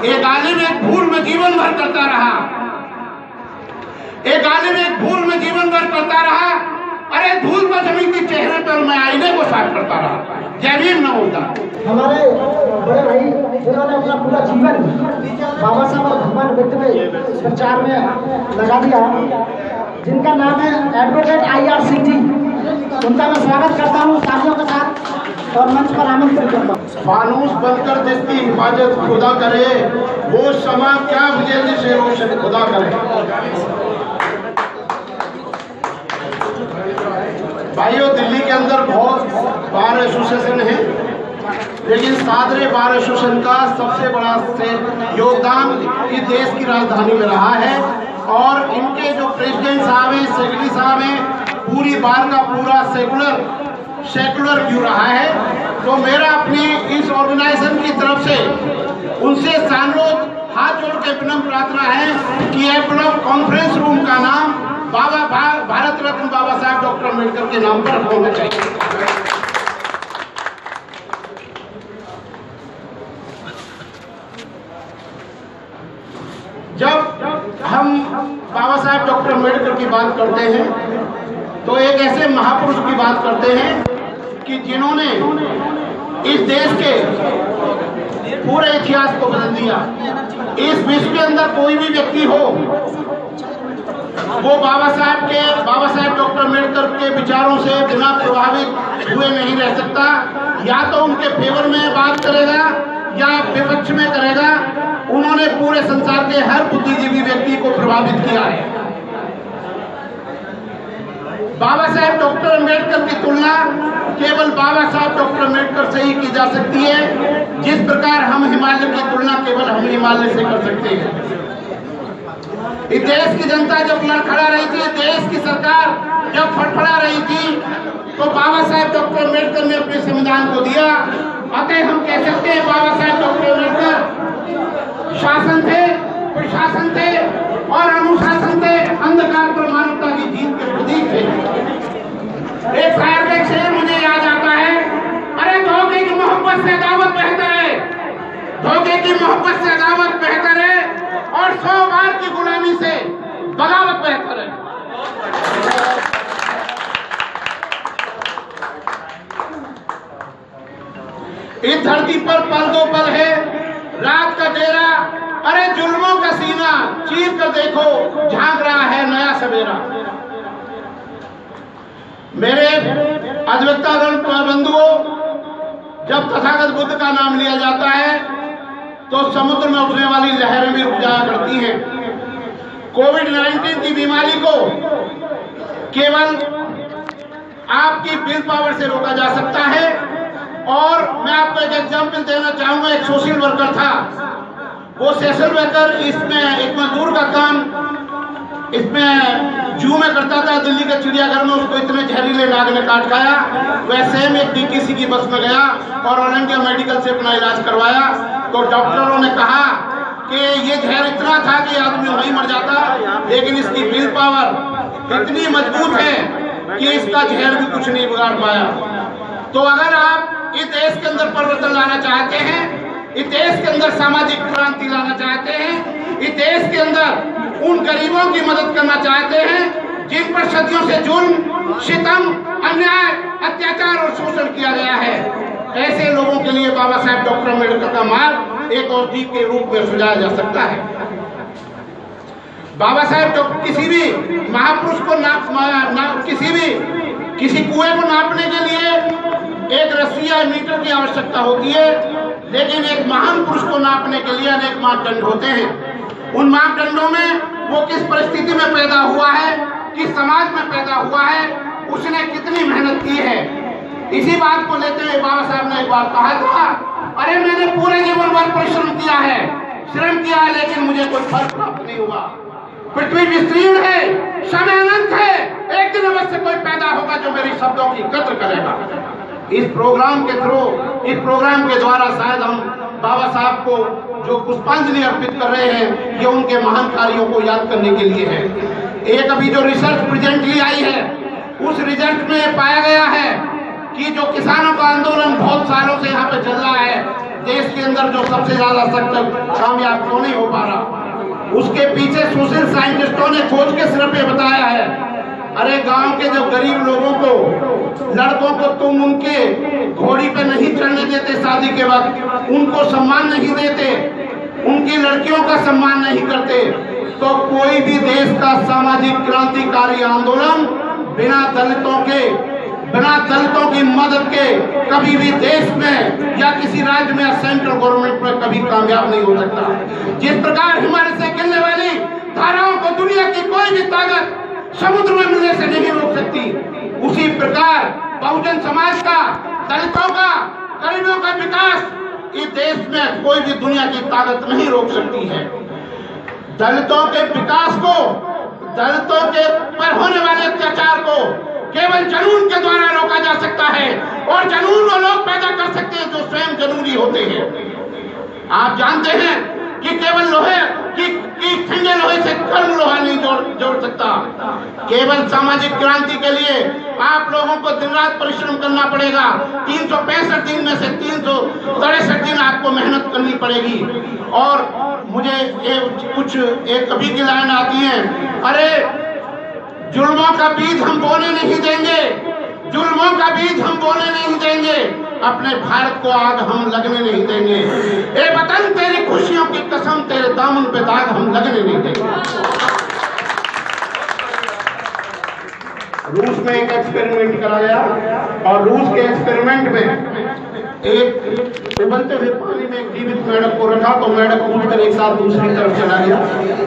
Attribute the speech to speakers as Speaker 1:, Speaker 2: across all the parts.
Speaker 1: एक आलिम एक भूल में जीवन भर करता रहा, एक आलिम एक भूल में जीवन भर करता रहा। अरे धूल में जमी थी चेहरे पर, मैं आईने को साफ करता रहा, जमीन न होता।
Speaker 2: हमारे बड़े भाई जिन्होंने अपना पूरा जीवन बाबा साहब और भगवान बुद्ध के प्रचार में लगा दिया, जिनका नाम है एडवोकेट IR सिंह जी, उनका मैं स्वागत करता हूँ तालियों के साथ और मंच पर आमंत्रित करता हूँ।
Speaker 1: फानूस बनकर जिसकी हिफाजत खुदा करे, वो समा क्या मुझे जिसे रोशन खुदा करे। भाइयों, दिल्ली के अंदर बहुत बार एसोसिएशन है, लेकिन सादरे बार एसोसिएशन का सबसे बड़ा योगदान इस देश की राजधानी में रहा है। और इनके जो प्रेसिडेंट साहब हैं, सेक्रेटरी साहब हैं, पूरी बार का पूरा सेकुलर व्यू रहा है। तो मेरा अपनी इस ऑर्गेनाइजेशन की तरफ से उनसे सानोद हाथ जोड़ के विनम्र प्रार्थना है कि अपना कॉन्फ्रेंस रूम का नाम भारत रत्न बाबा साहब डॉक्टर अम्बेडकर के नाम पर होना चाहिए। जब हम बाबा साहब डॉक्टर अम्बेडकर की बात करते हैं तो एक ऐसे महापुरुष की बात करते हैं कि जिन्होंने इस देश के पूरे इतिहास को बदल दिया। इस विश्व के अंदर कोई भी व्यक्ति हो, वो बाबा साहब डॉक्टर अम्बेडकर के विचारों से बिना प्रभावित हुए नहीं रह सकता। या तो उनके फेवर में बात करेगा या विपक्ष में करेगा। उन्होंने पूरे संसार के हर बुद्धिजीवी व्यक्ति को प्रभावित किया है। बाबा साहब डॉक्टर अम्बेडकर की तुलना केवल बाबा साहब डॉक्टर अम्बेडकर से ही की जा सकती है, जिस प्रकार हम हिमालय की तुलना केवल हम हिमालय से कर सकते हैं। इस देश की जनता जब लड़खड़ा रही थी, देश की सरकार जब फड़फड़ा रही थी, तो बाबा साहब डॉक्टर अम्बेडकर ने अपने संविधान को दिया। अतः हम कह सकते हैं बाबा साहब डॉक्टर अम्बेडकर शासन थे, प्रशासन थे और अनुशासन थे, अंधकार पर मानवता की जीत के प्रतीक थे। एक शायर का शेर मुझे याद आता है, अरे धोखे की मोहब्बत से दावत बेहतर है, धोखे की मोहब्बत से दावत बेहतर है और 100 बार की गुलामी से बगावत बेहतर है। इस धरती पर पल दो पल है, रात का डेरा, अरे जुल्मों का सीना चीर कर देखो, झांक रहा है नया सवेरा। मेरे अधिवक्तागण बंधुओं, जब तथागत बुद्ध का नाम लिया जाता है तो समुद्र में उठने वाली लहरें भी रुक जाया करती हैं। कोविड-19 की बीमारी को केवल आपकी विल पावर से रोका जा सकता है। और मैं आपको एक एग्जाम्पल देना चाहूंगा। एक सोशल वर्कर था, वो सोशल वर्कर इसमें एक मजदूर का काम इसमें जू में करता था। दिल्ली के चिड़ियाघर में उसको इतने जहरीले नाग ने काट खाया। वैसे में एक DTC की बस में गया और ऑल इंडिया मेडिकल से अपना इलाज करवाया। तो डॉक्टरों ने कहा कि ये जहर इतना था कि आदमी वहीं मर जाता, लेकिन इसकी विल पावर इतनी मजबूत है कि इसका जहर भी कुछ नहीं बिगाड़ पाया। तो अगर आप इस देश के अंदर परिवर्तन लाना चाहते हैं, इस देश के अंदर सामाजिक क्रांति लाना चाहते हैं, इस देश के अंदर उन गरीबों की मदद करना चाहते हैं जिन पर सदियों से जुल्म, सितम, अन्याय, अत्याचार और शोषण किया गया है, ऐसे लोगों के लिए बाबा साहब डॉक्टर अम्बेडकर का मार्ग एक औषधि के रूप में सुझाया जा सकता है। बाबा साहब किसी भी महापुरुष को किसी कुएं को नापने के लिए एक रस्सी या मीटर की आवश्यकता होती है, लेकिन एक महान पुरुष को नापने के लिए अनेक मापदंड होते हैं। उन मापदंडों में वो किस परिस्थिति में पैदा हुआ है, किस समाज में पैदा हुआ है, उसने कितनी मेहनत की है। इसी बात को लेते हुए बाबा साहब ने एक बार कहा था, अरे मैंने पूरे जीवन भर परिश्रम किया है, श्रम किया है, लेकिन मुझे कोई फल प्राप्त नहीं हुआ। पृथ्वी विस्तीर्ण है, समय अनंत है, एक दिन अवश्य कोई पैदा होगा जो मेरी शब्दों की कद्र करेगा। इस प्रोग्राम के थ्रू, इस प्रोग्राम के द्वारा शायद हम बाबा साहब को जो पुष्पांजलि अर्पित कर रहे हैं, ये उनके महान कार्यों को याद करने के लिए है। एक अभी जो रिसर्च प्रेजेंटली आई है, उस रिजल्ट में पाया गया है कि जो किसानों का आंदोलन बहुत सालों से यहाँ पे चल रहा है, देश के अंदर जो सबसे ज्यादा सख्त कामयाब उसके पीछे सोशल साइंटिस्टों ने खोज के सिर्फ ये बताया है, अरे गांव के जो गरीब लोगों को, लड़कों को तुम उनके घोड़ी पे नहीं चढ़ने देते, शादी के वक्त उनको सम्मान नहीं देते, उनकी लड़कियों का सम्मान नहीं करते, तो कोई भी देश का सामाजिक क्रांतिकारी आंदोलन बिना दलितों की मदद के कभी भी देश में या किसी राज्य में या सेंट्रल गवर्नमेंट में कभी कामयाब नहीं हो सकता। जिस प्रकार हिमालय से गिरने वाली धाराओं को दुनिया की कोई भी ताकत समुद्र में मिलने से नहीं रोक सकती, उसी प्रकार बहुजन समाज का, दलितों का, गरीबों का विकास इस देश में कोई भी दुनिया की ताकत नहीं रोक सकती है। दलितों के विकास को, दलितों के पर होने वाले अत्याचार को केवल जुनून के द्वारा रोका जा सकता है, और जुनून वो लोग पैदा कर सकते हैं जो स्वयं जुनूनी होते हैं। आप जानते हैं कि केवल लोहे की ठंडे लोहे से गर्म लोहा नहीं जोड़ सकता। केवल सामाजिक क्रांति के लिए आप लोगों को दिन रात परिश्रम करना पड़ेगा। 365 दिन में से 363 दिन आपको मेहनत करनी पड़ेगी। और मुझे एक कवि की लाइन आती है, अरे जुल्मों का बीज हम बोने नहीं देंगे, जुल्मों का बीज हम बोने नहीं देंगे, अपने भारत को आग हम लगने नहीं देंगे। ए वतन तेरी खुशियों की कसम, तेरे दामन पे दाग हम लगने नहीं देंगे। रूस में एक एक्सपेरिमेंट करा गया, और रूस के एक्सपेरिमेंट में एक उबलते हुए पानी में एक जीवित मेढक को रखा, तो मेढक कूदकर एक साथ दूसरी तरफ चला गया।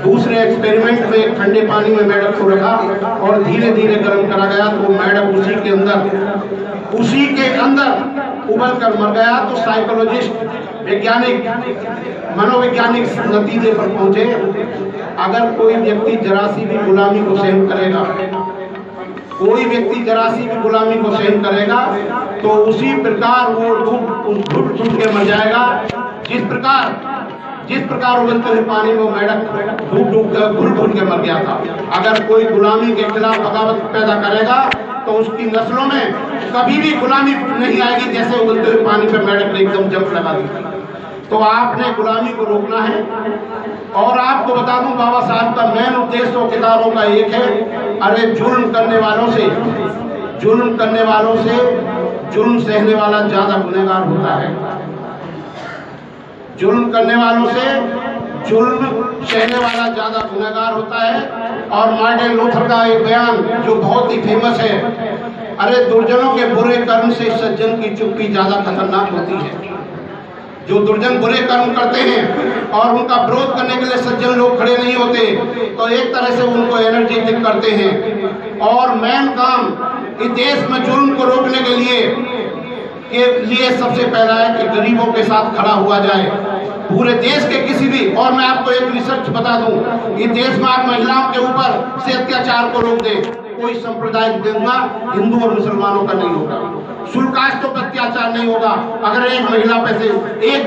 Speaker 1: दूसरे एक्सपेरिमेंट में एक ठंडे पानी में मेढक को रखा और धीरे धीरे गर्म करा गया, तो मेढक उसी के अंदर उबल कर मर गया। तो साइकोलॉजिस्ट, वैज्ञानिक, मनोवैज्ञानिक नतीजे पर पहुंचे, अगर कोई व्यक्ति जरा सी भी गुलामी को सहन करेगा, कोई व्यक्ति जरा सी भी गुलामी को सहन करेगा, तो उसी प्रकार वो घुट के मर जाएगा। जिस प्रकार उबलते हुए पानी में मेढक घुट के मर गया था। अगर कोई गुलामी के खिलाफ बगावत पैदा करेगा तो उसकी नस्लों में कभी भी गुलामी नहीं आएगी, जैसे उबलते हुए पानी पे मेढक ने एकदम जंप लगा दी। तो आपने गुलामी को रोकना है। और आपको बता दूं, बाबा साहब का मेन उद्देश्य और किताबों का एक है, अरे जुल्म करने वालों से जुल्म सहने वाला ज्यादा गुनहगार होता है। जुल्म करने वालों से जुल्म सहने वाला ज्यादा गुनहगार होता है। और मार्टिन लूथर का एक बयान जो बहुत ही फेमस है, अरे दुर्जनों के बुरे कर्म से सज्जन की चुप्पी ज्यादा खतरनाक होती है। जो दुर्जन बुरे कर्म करते हैं और उनका विरोध करने के लिए सज्जन लोग खड़े नहीं होते, तो एक तरह से उनको एनर्जेटिक करते हैं। और मेन काम इस देश में जुल्म को रोकने के लिए सबसे पहला है कि गरीबों के साथ खड़ा हुआ जाए। पूरे देश के किसी भी, और मैं आपको एक रिसर्च बता दूं, इस देश में आप महिलाओं के ऊपर से अत्याचार को रोक दें, कोई सांप्रदायिक दंगा हिंदू और मुसलमानों का नहीं होगा, शुल्कास्तों पर अत्याचार नहीं होगा। अगर एक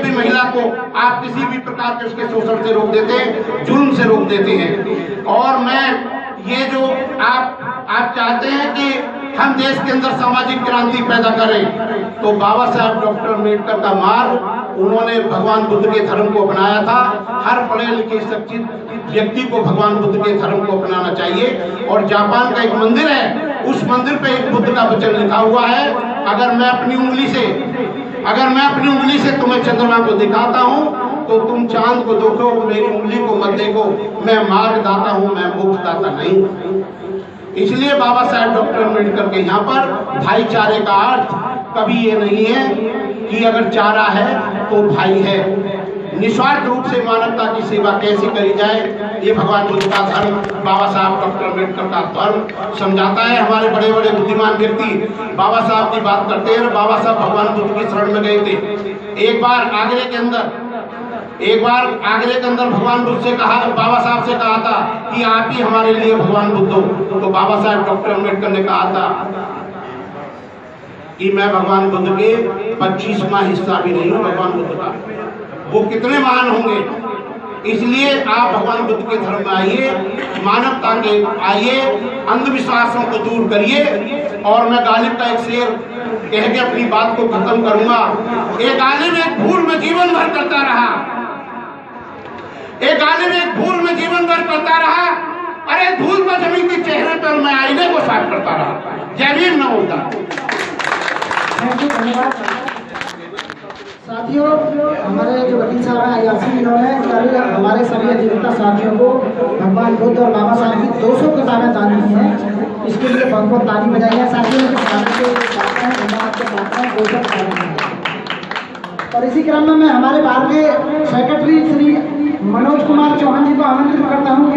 Speaker 1: भी महिला को आप किसी भी प्रकार के उसके शोषण से रोक देते हैं, जुल्म से रोक देते हैं। और मैं ये जो आप चाहते हैं कि हम देश के अंदर सामाजिक क्रांति पैदा करें, तो बाबा साहब डॉक्टर अम्बेडकर का मार्ग उन्होंने भगवान बुद्ध के धर्म को अपनाया था। हर पढ़े लिखे शिक्षित व्यक्ति को भगवान बुद्ध के धर्म को अपनाना चाहिए। और जापान का एक मंदिर है, उस मंदिर पे एक बुद्ध का वचन लिखा हुआ है, अगर मैं अपनी उंगली से तुम्हें चंद्रमा को दिखाता हूँ तो तुम चांद को देखो, मेरी उंगली को मत देखो, मैं मार्ग दाता हूँ, मैं मोक्ष दाता नहीं हूँ। इसलिए बाबा साहब डॉक्टर अम्बेडकर के यहाँ पर भाईचारे का अर्थ कभी ये नहीं है कि अगर चारा है तो भाई है। निस्वार्थ रूप से मानवता की सेवा कैसे करी जाए, ये भगवान बुद्ध का धर्म, बाबा साहब डॉक्टर अम्बेडकर का धर्म समझाता है। हमारे बड़े बड़े बुद्धिमान व्यक्ति बाबा साहब की बात करते हैं। बाबा साहब भगवान बुद्ध की शरण में गए थे। एक बार आगरे के अंदर भगवान बुद्ध से कहा, बाबा साहब से कहा था कि आप ही हमारे लिए भगवान बुद्ध हो। तो बाबा साहब डॉक्टर अम्बेडकर ने कहा था कि मैं भगवान बुद्ध के 25वां हिस्सा भी नहीं हूँ भगवान बुद्ध का। वो कितने महान होंगे। इसलिए आप भगवान बुद्ध के धर्म में आइए, मानवता के आइए, अंधविश्वासों को दूर करिए। और मैं गालिब का एक शेर कह के अपनी बात को खत्म करूंगा। एक गालिब एक भूल में जीवन भर करता रहा, एक आदमी एक धूल में जीवन भर करता रहा, अरे धूल पर जमीन के चेहरे पर मैं आईने को साफ करता रहा, जमीन न होता।
Speaker 2: धन्यवाद साथियों। हमारे जो वकील साहब हैं IRC, इन्होंने कल हमारे सभी अधिवक्ता साथियों को भगवान बुद्ध और बाबा साहब की 200 किताबें दान की हैं। इसके लिए बहुत बहुत ताली बजाई है साथियों के धन्यवाद के साथ हैं 200 किताबें। और इसी क्रम में मैं हमारे बार के सेक्रेटरी श्री मनोज कुमार चौहान जी को आमंत्रित करता हूँ।